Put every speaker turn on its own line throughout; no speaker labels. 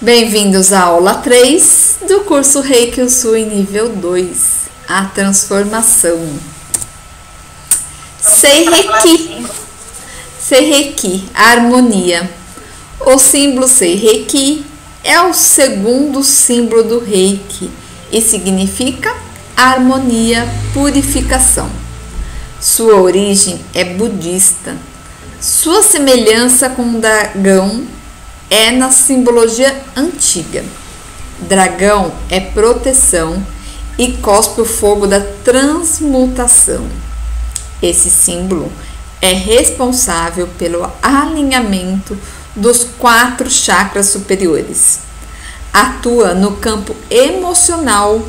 Bem-vindos à aula 3 do curso Reiki Usui nível 2, a transformação. Sei Reiki, a harmonia. O símbolo Sei Reiki é o segundo símbolo do Reiki e significa harmonia, purificação. Sua origem é budista. Sua semelhança com o dragão é na simbologia antiga. Dragão é proteção e cospe o fogo da transmutação. Esse símbolo é responsável pelo alinhamento dos 4 chakras superiores. Atua no campo emocional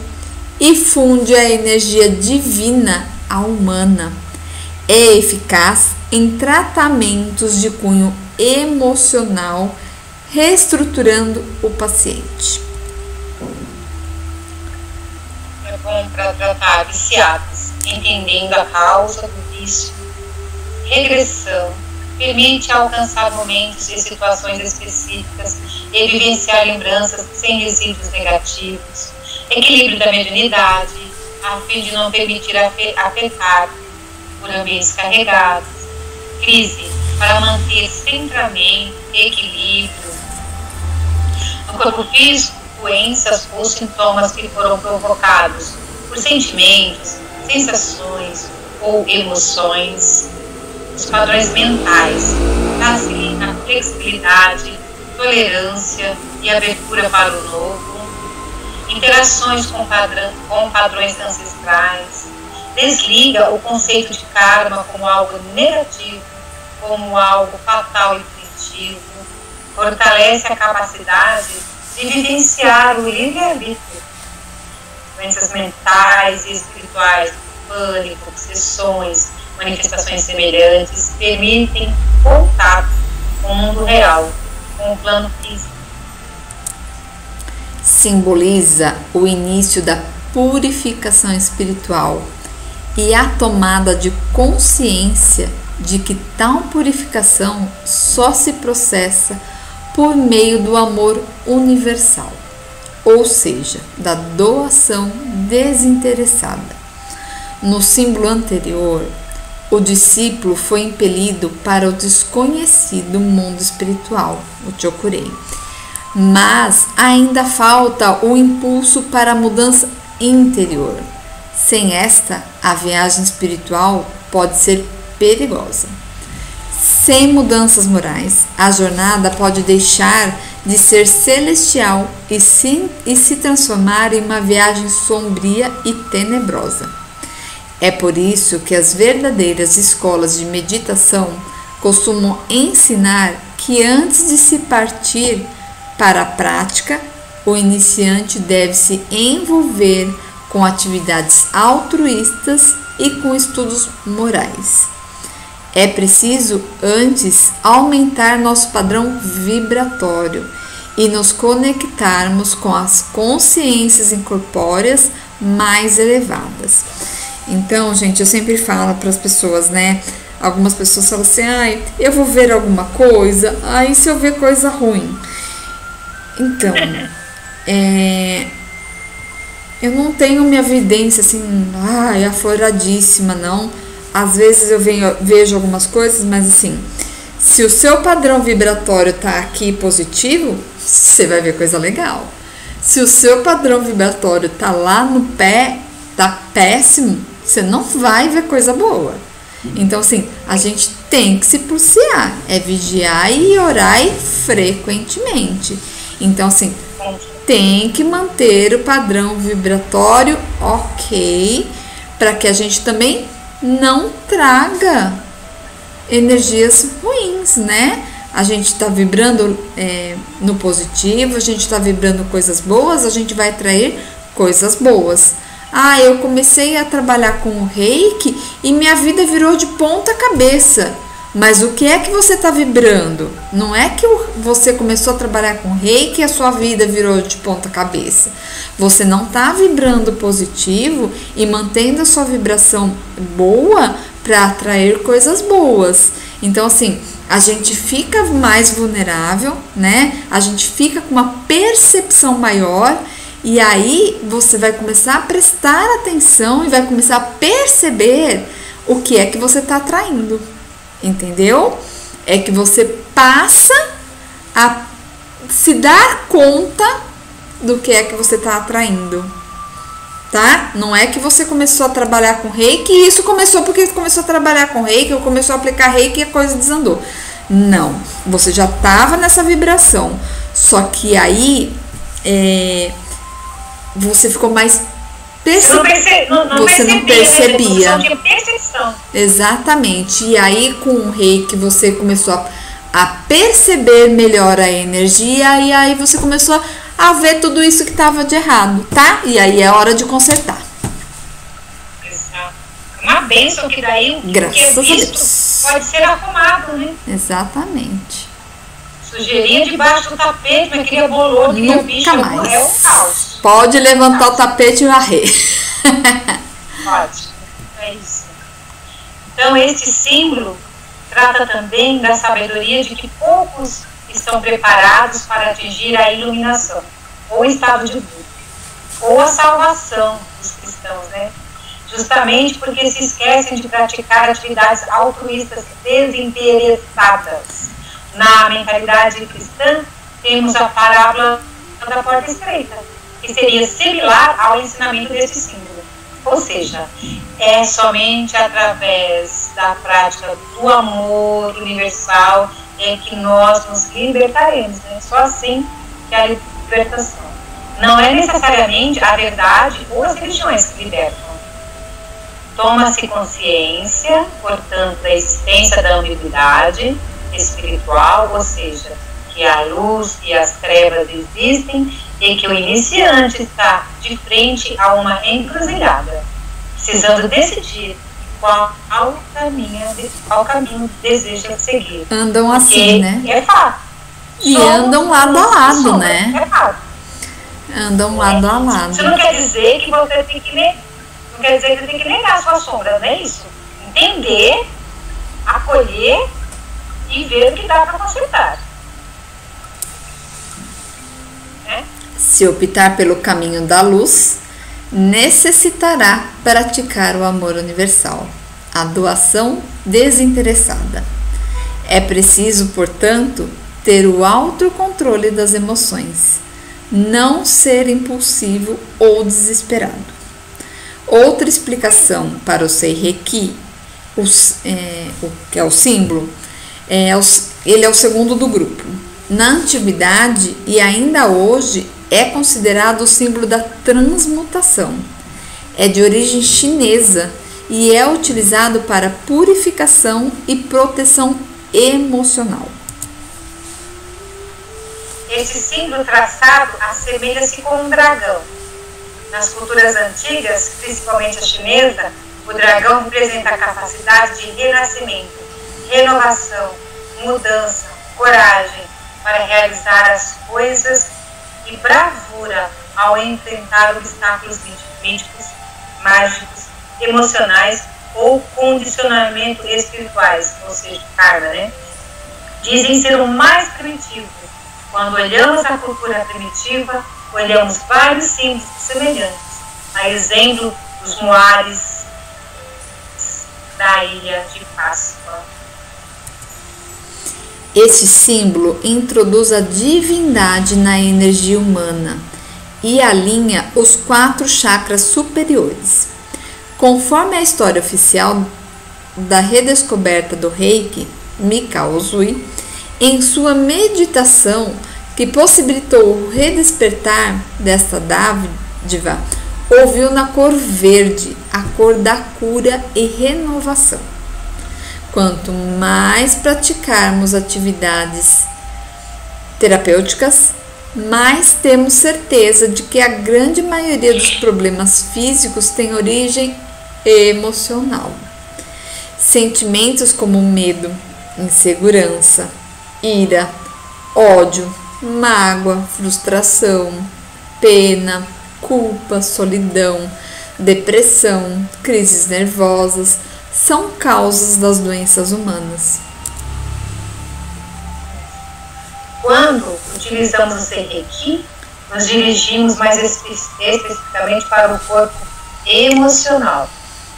e funde a energia divina à humana. É eficaz em tratamentos de cunho emocional, reestruturando o paciente.
É bom para tratar viciados, entendendo a causa do vício. Regressão permite alcançar momentos e situações específicas e vivenciar lembranças sem resíduos negativos. Equilíbrio da mediunidade, a fim de não permitir afetar por ambientes carregados. Crise, para manter centramento, equilíbrio. No corpo físico, doenças ou sintomas que foram provocados por sentimentos, sensações ou emoções. Os padrões mentais facilitam a flexibilidade, tolerância e abertura para o novo. Interações com padrões ancestrais. Desliga o conceito de karma como algo negativo, como algo fatal e punitivo. Fortalece a capacidade de vivenciar o livre-arbítrio. Doenças mentais e espirituais, pânico, obsessões, manifestações semelhantes, permitem contato com o mundo real, com o plano físico.
Simboliza o início da purificação espiritual e a tomada de consciência de que tal purificação só se processa por meio do amor universal, ou seja, da doação desinteressada. No símbolo anterior, o discípulo foi impelido para o desconhecido mundo espiritual, o Chokurei, mas ainda falta o impulso para a mudança interior. Sem esta, a viagem espiritual pode ser perigosa. Sem mudanças morais, a jornada pode deixar de ser celestial e se transformar em uma viagem sombria e tenebrosa. É por isso que as verdadeiras escolas de meditação costumam ensinar que antes de se partir para a prática, o iniciante deve se envolver com atividades altruístas e com estudos morais. É preciso, antes, aumentar nosso padrão vibratório e nos conectarmos com as consciências incorpóreas mais elevadas. Então, gente, eu sempre falo para as pessoas, né? Algumas pessoas falam assim, eu vou ver alguma coisa, e se eu ver coisa ruim? Então, eu não tenho minha evidência assim, afloradíssima, não. Às vezes eu vejo algumas coisas, mas assim, se o seu padrão vibratório tá aqui positivo, você vai ver coisa legal. Se o seu padrão vibratório tá lá no pé, tá péssimo, você não vai ver coisa boa. Então, assim, a gente tem que se policiar, é vigiar e orar frequentemente. Então, assim, tem que manter o padrão vibratório ok, para que a gente também não traga energias ruins, né? A gente está vibrando no positivo, a gente está vibrando coisas boas, a gente vai atrair coisas boas. Eu comecei a trabalhar com o Reiki e minha vida virou de ponta cabeça. Mas o que é que você está vibrando? Não é que você começou a trabalhar com Reiki e a sua vida virou de ponta cabeça. Você não está vibrando positivo e mantendo a sua vibração boa para atrair coisas boas. Então, assim, a gente fica mais vulnerável, né? A gente fica com uma percepção maior e aí você vai começar a prestar atenção e vai começar a perceber o que é que você está atraindo, entendeu? É que você passa a se dar conta do que é que você está atraindo, tá? Não é que você começou a trabalhar com reiki e isso começou porque começou a trabalhar com reiki ou começou a aplicar reiki e a coisa desandou. Não, você já estava nessa vibração, só que aí você ficou mais você não percebia.
Né? Percepção.
Exatamente. E aí com o reiki você começou a perceber melhor a energia e aí você começou a ver tudo isso que estava de errado, tá? E aí é hora de consertar.
Exato. Uma bênção que daí
graças a Deus
pode ser arrumado, né?
Exatamente.
Sujeirinha debaixo do tapete, mas queria bolor, queria bicho,
mais.
É um caos.
Pode levantar o tapete e varrer.
Pode. É isso. Então, esse símbolo trata também da sabedoria de que poucos estão preparados para atingir a iluminação, ou estado de Buda, ou a salvação dos cristãos, né? Justamente porque se esquecem de praticar atividades altruístas desinteressadas. Na mentalidade cristã, temos a parábola da porta estreita, que seria similar ao ensinamento desse símbolo. Ou seja, é somente através da prática do amor universal em que nós nos libertaremos, né? Só assim que a libertação. Não é necessariamente a verdade ou as religiões que libertam. Toma-se consciência, portanto, da existência da ambiguidade espiritual, ou seja, que a luz e as trevas existem e que o iniciante está de frente a uma encruzilhada, precisando decidir qual caminho deseja seguir.
Andam assim, né?
É fato.
E andam lado a lado, né?
É fato.
Andam lado a lado.
Isso não quer dizer que você tem que negar a sua sombra, não é isso? Entender, acolher e ver o que dá para consertar.
Se optar pelo caminho da luz, necessitará praticar o amor universal, a doação desinteressada. É preciso, portanto, ter o autocontrole das emoções, não ser impulsivo ou desesperado. Outra explicação para o Sei-Reiki, que é o símbolo, ele é o segundo do grupo. Na antiguidade e ainda hoje é considerado o símbolo da transmutação. É de origem chinesa e é utilizado para purificação e proteção emocional.
Esse símbolo traçado assemelha-se com um dragão. Nas culturas antigas, principalmente a chinesa, o dragão representa a capacidade de renascimento, renovação, mudança, coragem para realizar as coisas e bravura ao enfrentar obstáculos místicos, mágicos, emocionais ou condicionamento espirituais, ou seja, karma, né? Dizem ser o mais primitivo. Quando olhamos a cultura primitiva, olhamos vários símbolos semelhantes, a exemplo dos moares da ilha de Páscoa.
Este símbolo introduz a divindade na energia humana e alinha os 4 chakras superiores. Conforme a história oficial da redescoberta do Reiki, Mikao Usui, em sua meditação que possibilitou o redespertar desta dádiva, ouviu na cor verde, a cor da cura e renovação. Quanto mais praticarmos atividades terapêuticas, mais temos certeza de que a grande maioria dos problemas físicos tem origem emocional. Sentimentos como medo, insegurança, ira, ódio, mágoa, frustração, pena, culpa, solidão, depressão, crises nervosas são causas das doenças humanas.
Quando utilizamos o Seireki, nos dirigimos mais especificamente para o corpo emocional,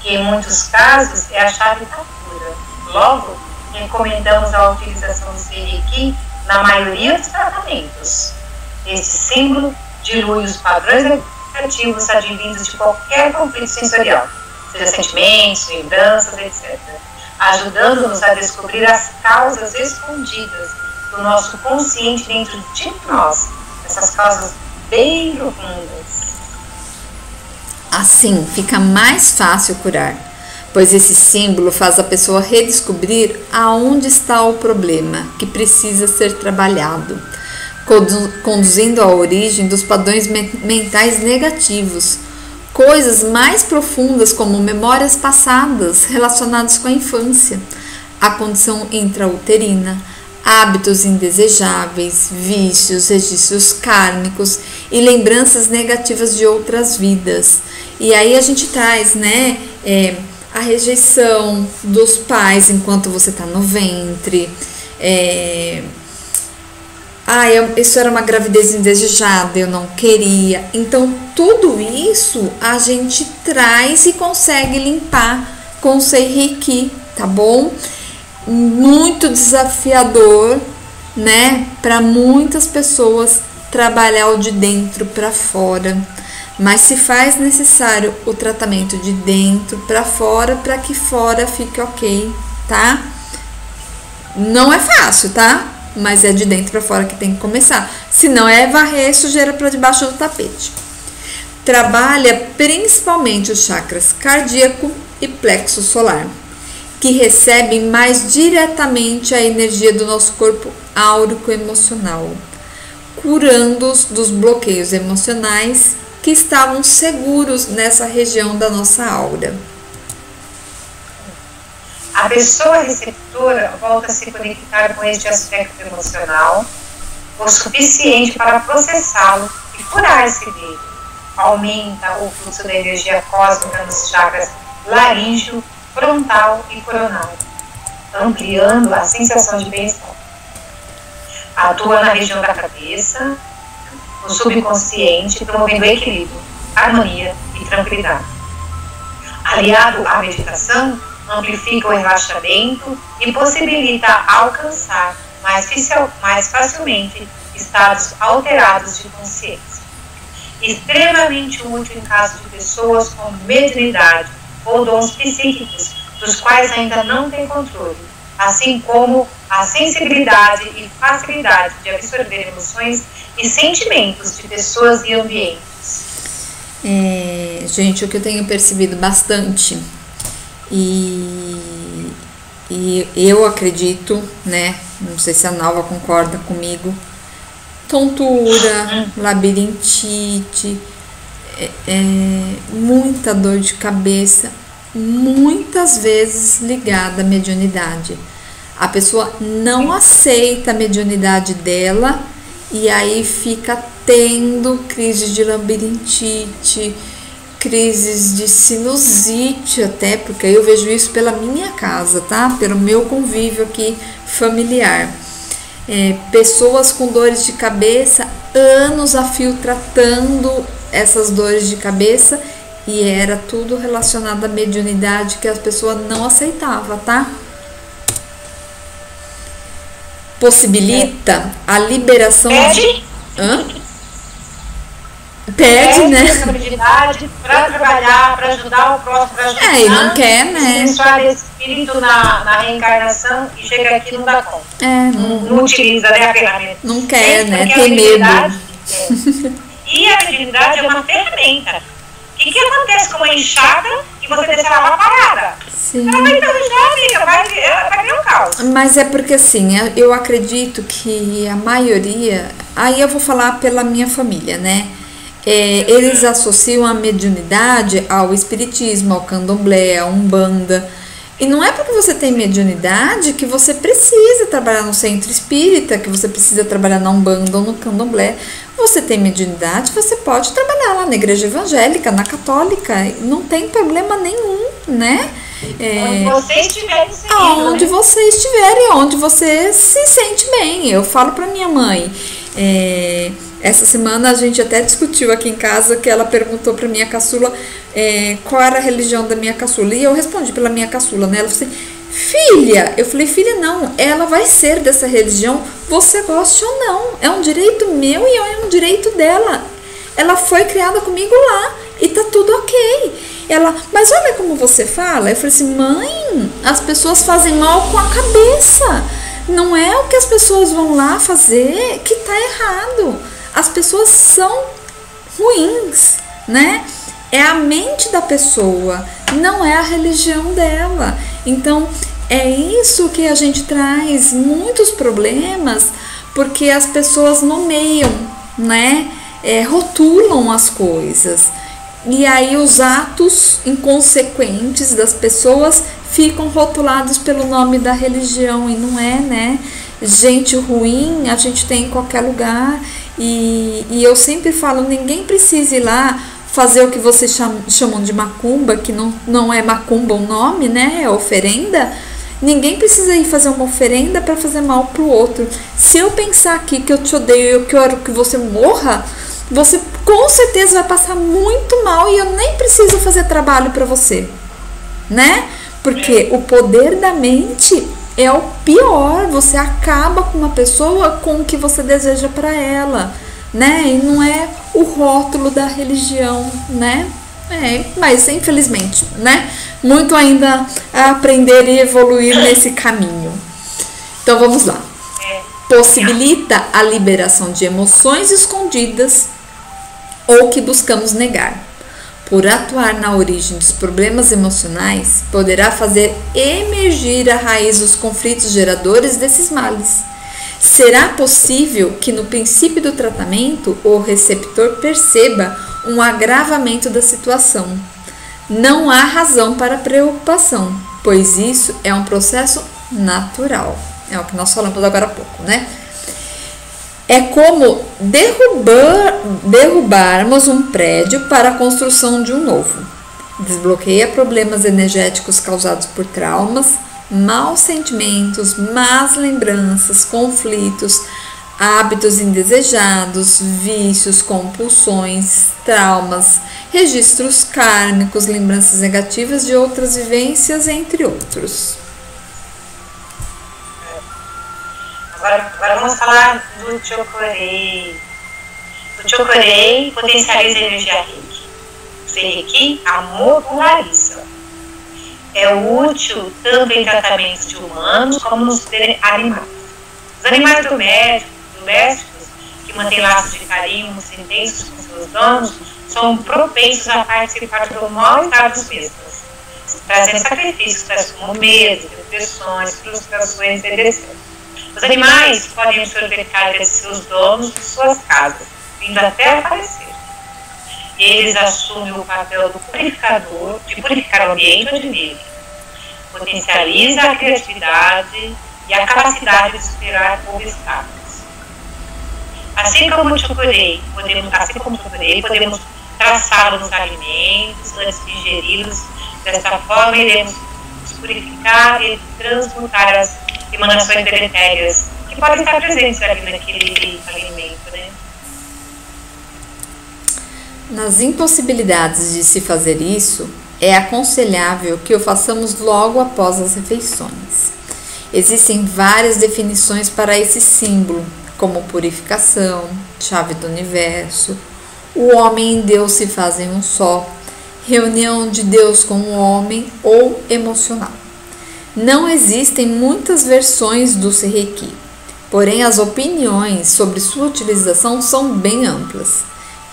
que em muitos casos é a chave da cura. Logo, recomendamos a utilização do Seireki na maioria dos tratamentos. Esse símbolo dilui os padrões negativos advindos de qualquer conflito sensorial, seja sentimentos, lembranças, etc., ajudando-nos a descobrir as causas escondidas do nosso consciente dentro de nós, essas causas bem profundas.
Assim, fica mais fácil curar, pois esse símbolo faz a pessoa redescobrir aonde está o problema que precisa ser trabalhado, conduzindo à origem dos padrões mentais negativos, coisas mais profundas como memórias passadas relacionadas com a infância, a condição intrauterina, hábitos indesejáveis, vícios, registros kármicos e lembranças negativas de outras vidas. E aí a gente traz, né, a rejeição dos pais enquanto você está no ventre, isso era uma gravidez indesejada, eu não queria. Então tudo isso a gente traz e consegue limpar com o Seireki, tá bom? Muito desafiador, né, para muitas pessoas trabalhar o de dentro para fora, mas se faz necessário o tratamento de dentro para fora para que fora fique ok, tá? Não é fácil, tá? Mas é de dentro para fora que tem que começar, senão é varrer sujeira para debaixo do tapete. Trabalha principalmente os chakras cardíaco e plexo solar, que recebem mais diretamente a energia do nosso corpo áurico emocional, curando-os dos bloqueios emocionais que estavam seguros nessa região da nossa aura.
A pessoa receptora volta a se conectar com este aspecto emocional o suficiente para processá-lo e curar-se dele. Aumenta o fluxo da energia cósmica nos chakras laríngeo, frontal e coronário, ampliando a sensação de bem-estar. Atua na região da cabeça, no subconsciente, promovendo equilíbrio, harmonia e tranquilidade. Aliado à meditação, amplifica o relaxamento e possibilita alcançar mais facilmente estados alterados de consciência. Extremamente útil em caso de pessoas com mediunidade ou dons psíquicos, dos quais ainda não tem controle, assim como a sensibilidade e facilidade de absorver emoções e sentimentos de pessoas e ambientes.
Gente, o que eu tenho percebido bastante, e eu acredito, né, não sei se a Nalva concorda comigo, tontura, labirintite, muita dor de cabeça, muitas vezes ligada à mediunidade. A pessoa não aceita a mediunidade dela e aí fica tendo crises de labirintite, crises de sinusite até, porque eu vejo isso pela minha casa, tá? Pelo meu convívio aqui familiar. Pessoas com dores de cabeça, anos a fio tratando essas dores de cabeça, e era tudo relacionado à mediunidade que a pessoa não aceitava, tá? Possibilita a liberação Pede, né?
Para trabalhar, para ajudar o próximo, para ajudar.
E não quer, né?
Abençoar esse espírito na reencarnação e chega aqui e não dá conta. Não utiliza, né, a ferramenta.
Não quer, né? Tem medo.
E a mediunidade é uma ferramenta. O que acontece com uma enxada e você deixa ela parada?
Sim.
Ela vai enferrujar, amiga, vai ver um caos.
Mas é porque assim, eu acredito que a maioria, aí eu vou falar pela minha família, né? Eles associam a mediunidade ao espiritismo, ao candomblé, à umbanda. E não é porque você tem mediunidade que você precisa trabalhar no centro espírita, que você precisa trabalhar na umbanda ou no candomblé. Você tem mediunidade, você pode trabalhar lá na igreja evangélica, na católica, não tem problema nenhum, né?
Onde você estiver inserido,
aonde você estiver e onde você se sente bem. Eu falo para minha mãe, essa semana a gente até discutiu aqui em casa, que ela perguntou para minha caçula qual era a religião da minha caçula, e eu respondi pela minha caçula, né? Ela falou assim, filha, eu falei, filha, não, ela vai ser dessa religião, você goste ou não, é um direito meu e é um direito dela, ela foi criada comigo lá e tá tudo ok. Ela, mas olha como você fala. Eu falei assim, mãe, as pessoas fazem mal com a cabeça, não é o que as pessoas vão lá fazer que tá errado, as pessoas são ruins, né? É a mente da pessoa, não é a religião dela. Então, é isso que a gente traz muitos problemas, porque as pessoas nomeiam, né? Rotulam as coisas. E aí os atos inconsequentes das pessoas ficam rotulados pelo nome da religião, e não é, né? Gente ruim a gente tem em qualquer lugar, e eu sempre falo, ninguém precisa ir lá fazer o que vocês chamam de macumba, que não é macumba o nome, né? É oferenda. Ninguém precisa ir fazer uma oferenda para fazer mal pro outro. Se eu pensar aqui que eu te odeio e eu quero que você morra, você com certeza vai passar muito mal e eu nem preciso fazer trabalho para você, né? Porque o poder da mente é o pior. Você acaba com uma pessoa com o que você deseja para ela, né? E não é o rótulo da religião, né? Mas infelizmente, né? Muito ainda a aprender e evoluir nesse caminho. Então vamos lá. Possibilita a liberação de emoções escondidas ou que buscamos negar. Por atuar na origem dos problemas emocionais, poderá fazer emergir a raiz dos conflitos geradores desses males. Será possível que no princípio do tratamento o receptor perceba um agravamento da situação. Não há razão para preocupação, pois isso é um processo natural. É o que nós falamos agora há pouco, né? É como derrubarmos um prédio para a construção de um novo. Desbloqueia problemas energéticos causados por traumas, maus sentimentos, más lembranças, conflitos, hábitos indesejados, vícios, compulsões, traumas, registros kármicos, lembranças negativas de outras vivências, entre outros.
Agora vamos falar do Chokurei. O Chokurei potencializa a energia Reiki. O Reiki, amor populariza. É útil tanto em tratamentos de humanos como nos animais. Os animais domésticos, que mantêm laços de carinho intensos com seus donos, são propensos a participar do mau estado dos mesmos, trazendo sacrifícios tais como medo, depressões, frustrações e depressão. Os animais podem absorver cargas de seus donos de suas casas, vindo até a falecer. Eles assumem o papel do purificador, de purificar o ambiente onde vivem. Potencializa a criatividade e a capacidade de superar obstáculos. Assim como o Chokurei, podemos traçá-lo nos alimentos antes de ingeri-los. Desta forma, iremos purificar e transmutar as emanações deletérias que podem estar presentes ali naquele alimento, né?
Nas impossibilidades de se fazer isso, é aconselhável que o façamos logo após as refeições. Existem várias definições para esse símbolo, como purificação, chave do universo, o homem e Deus se fazem um só, reunião de Deus com o homem ou emocional. Não existem muitas versões do Reiki, porém as opiniões sobre sua utilização são bem amplas.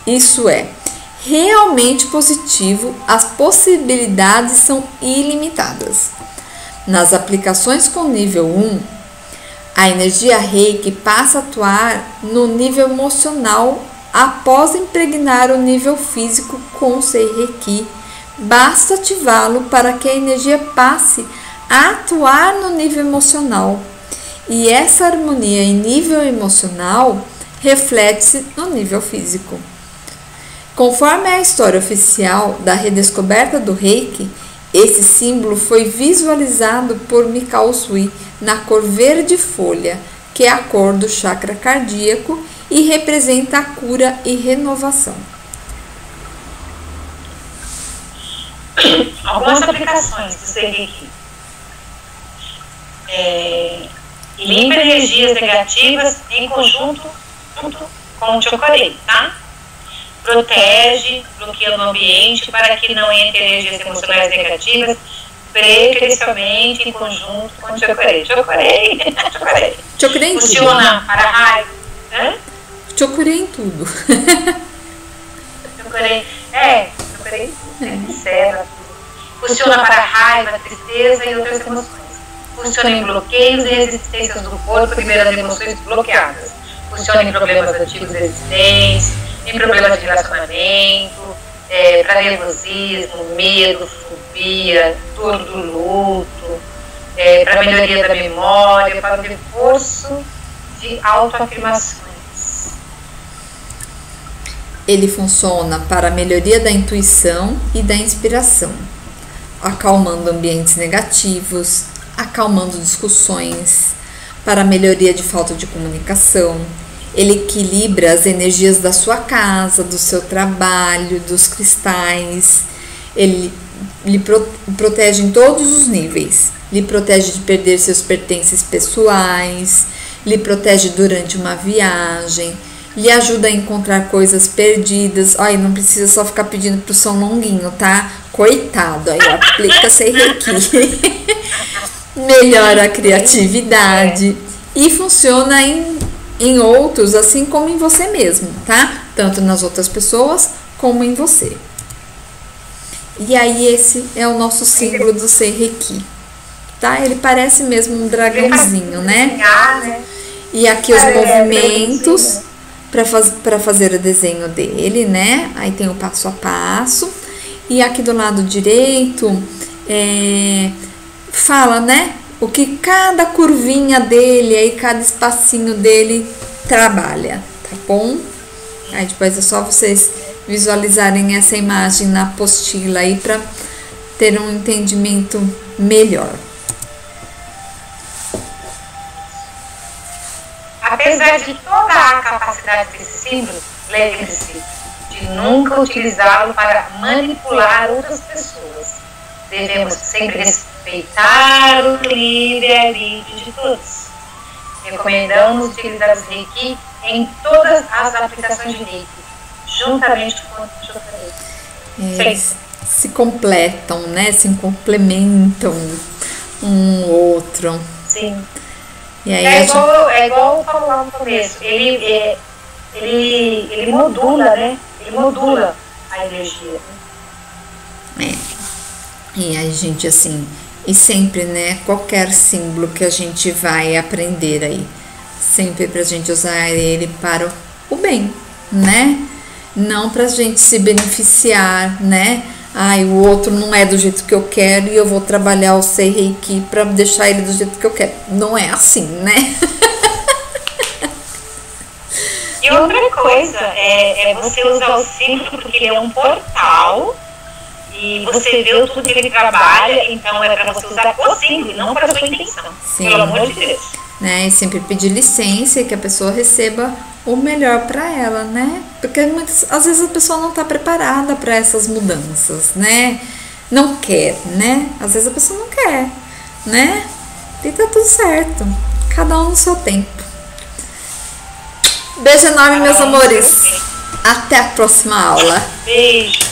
Isso é realmente positivo, as possibilidades são ilimitadas. Nas aplicações com nível 1, a energia Reiki passa a atuar no nível emocional após impregnar o nível físico com o Reiki. Basta ativá-lo para que a energia passe a atuar no nível emocional. E essa harmonia em nível emocional reflete-se no nível físico. Conforme a história oficial da redescoberta do Reiki, Esse símbolo foi visualizado por Mikao Usui na cor verde folha, que é a cor do chakra cardíaco e representa a cura e renovação.
Algumas aplicações do Seireki. Limpa energias negativas em conjunto com o chocorei, tá? Protege, bloqueando o ambiente para que não entre energias emocionais negativas, preferencialmente em conjunto com o chocorei.
Chocorei em
funciona para a raiva.
Chocorei em tudo.
Chocorei em tudo. Funciona para a raiva, tristeza e outras emoções. Funciona em bloqueios e resistências do corpo, liberando emoções bloqueadas. Funciona em problemas antigos existentes, em problemas de relacionamento, para nervosismo, medo, fobia, dor do luto, para melhoria da memória, para o reforço de autoafirmações.
Ele funciona para a melhoria da intuição e da inspiração, acalmando ambientes negativos, acalmando discussões, para a melhoria de falta de comunicação. Ele equilibra as energias da sua casa, do seu trabalho, dos cristais. Ele lhe protege em todos os níveis. Lhe protege de perder seus pertences pessoais, lhe protege durante uma viagem, lhe ajuda a encontrar coisas perdidas. Ai, não precisa só ficar pedindo pro São Longuinho, tá? Coitado, aí aplica Seireki. Melhora a criatividade e funciona em outros, assim como em você mesmo, tá? Tanto nas outras pessoas como em você. E aí esse é o nosso símbolo do Seireki, tá? Ele parece mesmo um dragãozinho, né? E aqui os movimentos para fazer o desenho dele, né? Aí tem o passo a passo. E aqui do lado direito fala, né? O que cada curvinha dele, aí cada espacinho dele trabalha, tá bom? Aí depois é só vocês visualizarem essa imagem na apostila aí para ter um entendimento melhor.
Apesar de toda a capacidade desse símbolo, lembre-se de nunca utilizá-lo para manipular outras pessoas. Devemos sempre respeitar o livre-arbítrio de todos. Recomendamos utilizar o Reiki em todas as aplicações de Reiki, juntamente com o chocorei.
Eles se completam, né? Se complementam um outro.
Sim.
E aí
é igual eu falei lá no começo. Ele modula, né? Ele modula a energia.
E aí, gente, assim, e sempre, né, qualquer símbolo que a gente vai aprender aí, sempre pra gente usar ele para o bem, né? Não pra gente se beneficiar, né? Ai, o outro não é do jeito que eu quero e eu vou trabalhar o Seireki pra deixar ele do jeito que eu quero. Não é assim, né?
E outra coisa, é você usar o símbolo porque ele é um portal e você vê tudo que ele trabalha, então é para você usar o símbolo, não para a sua intenção. Sim. Pelo amor de Deus.
Né? E sempre pedir licença e que a pessoa receba o melhor para ela, né? Porque às vezes a pessoa não está preparada para essas mudanças, né? Não quer, né? Às vezes a pessoa não quer, né? E tá tudo certo. Cada um no seu tempo. Beijo enorme, meus amores. Até a próxima aula.
Beijo.